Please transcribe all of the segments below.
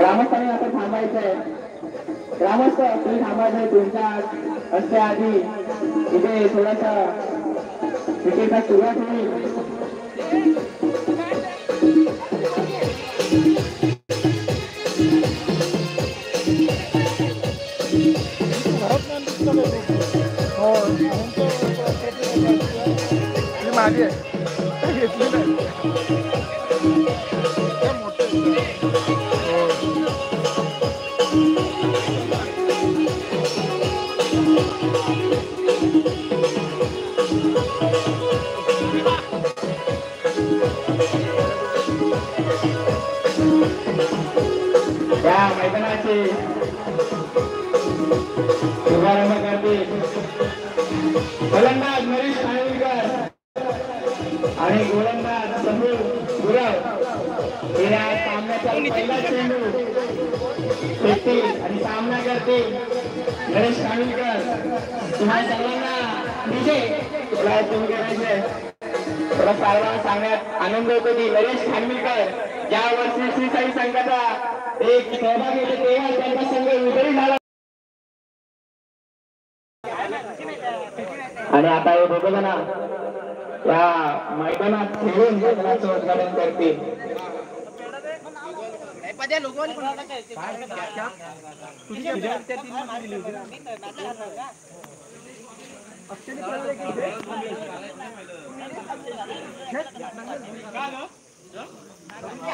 ग्रामस्थांनी आता थांबायचंय. ग्रामस्थ तुम्ही थांबायचंय. तुमच्या असते आधी इथे थोडासा क्रिकेटला सुरुवात होईल. मागे घेतली नाही. या मैदानाचे शुभारंभ करतील फलंदाज नरेश खानविलकर आणि गोलंदाज समूह गुरव. या सामन्याचा पहिला चेंडू फेकतील आणि सामना करतील नरेश खानविलकर. तुम्हाला सर्वांना विजय तुला तुम्ही करायचंय. थोडा सर्वांना सांगण्यात आनंद होतो की नरेश खानविलकर ज्या वर्षी श्री साई संघाचा एक सहभाग येतो तेव्हा त्यांचा संघ विजयी झाला. आणि आता हे दोघ जण या मैदानात खेळून मैदानाचं उद्घाटन करतील.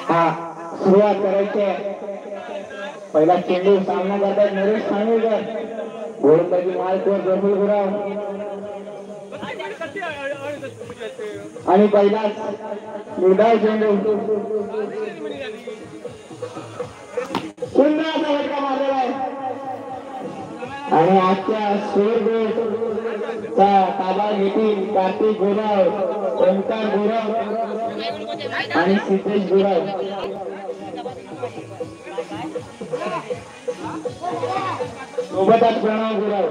हा सुरुवात करायची. पहिला चेंडू सामना करतात नरेश खानविलकर. गोलंदाजी मार्कवर जफर गुराव आणि पहिलाच निर्धाव चेंडू सुंदर असा फटका मारलेला आहे. आणि आजच्या स्कोरबोर्डचा ताबा घेतील कार्तिक गुराव, ओंकार गुराव आणि सिद्धेश गुराव. सोबतच प्रणव गुराव.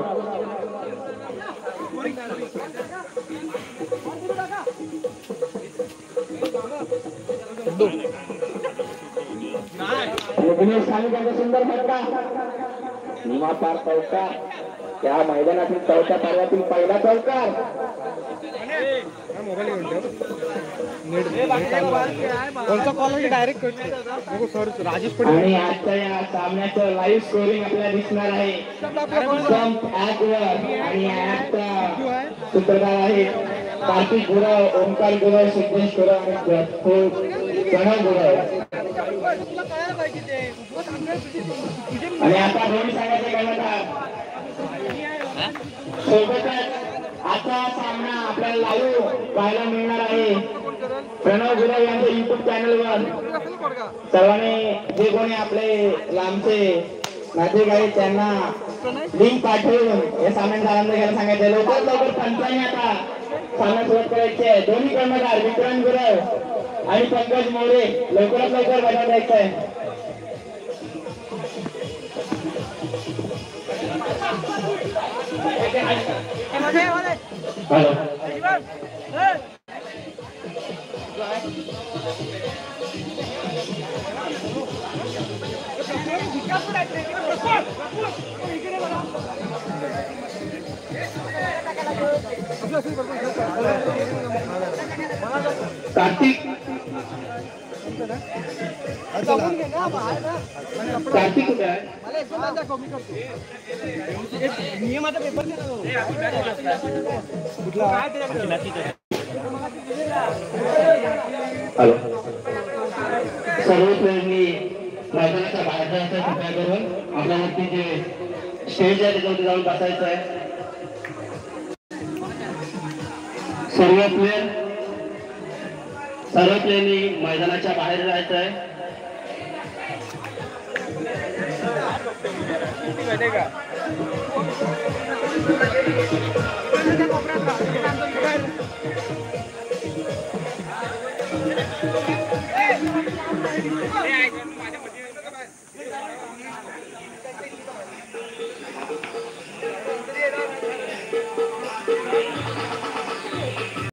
दिनेश खानविलकरचा सुंदर फटका. सीमापार चौकार. या मैदानातील चौथ्या पर्वातील पहिला चौकार. आणि आजच्या या सामन्याचं लाईव्ह स्कोरिंग आपल्याला दिसणार आहे संप ऍपवर. आणि ऍपचा सूत्रधार आहे कार्तिक गुराव, ओंकार गुराव, सिद्धेश गुराव आणि प्रणव गुराव. आणि आता दोन्ही संघाचे कर्णधार सोबतच आजचा सामना आपल्याला लाईव्ह पाहायला मिळणार आहे प्रणव गुराव यांच्या युट्यूब चॅनलवर. सर्वांनी जे कोणी आपले लांबचे नातेवाईक आहेत त्यांना लिंक पाठवून या सामन्याचा आनंद घ्यायला सांगायचं. लवकरात लवकर पंचांनी आता सामना सुरुवात करायची आहे. दोन्ही कर्णधार विक्रांत गुराव आणि पंकज मोरे लवकरात लवकर मैदानात द्यायचं आहे. कार्तिक कार्तिक कुठे आहे? नियमाचा पेपर हॅलो. सर्व प्रेमी मैदानाच्या बाहेर जायचं कृपया करून आपल्यावरती जे स्टेज आहे त्याच्यावरती जाऊन बसायचं आहे. सर्व प्लेयरनी मैदानाच्या बाहेर जायचं आहे.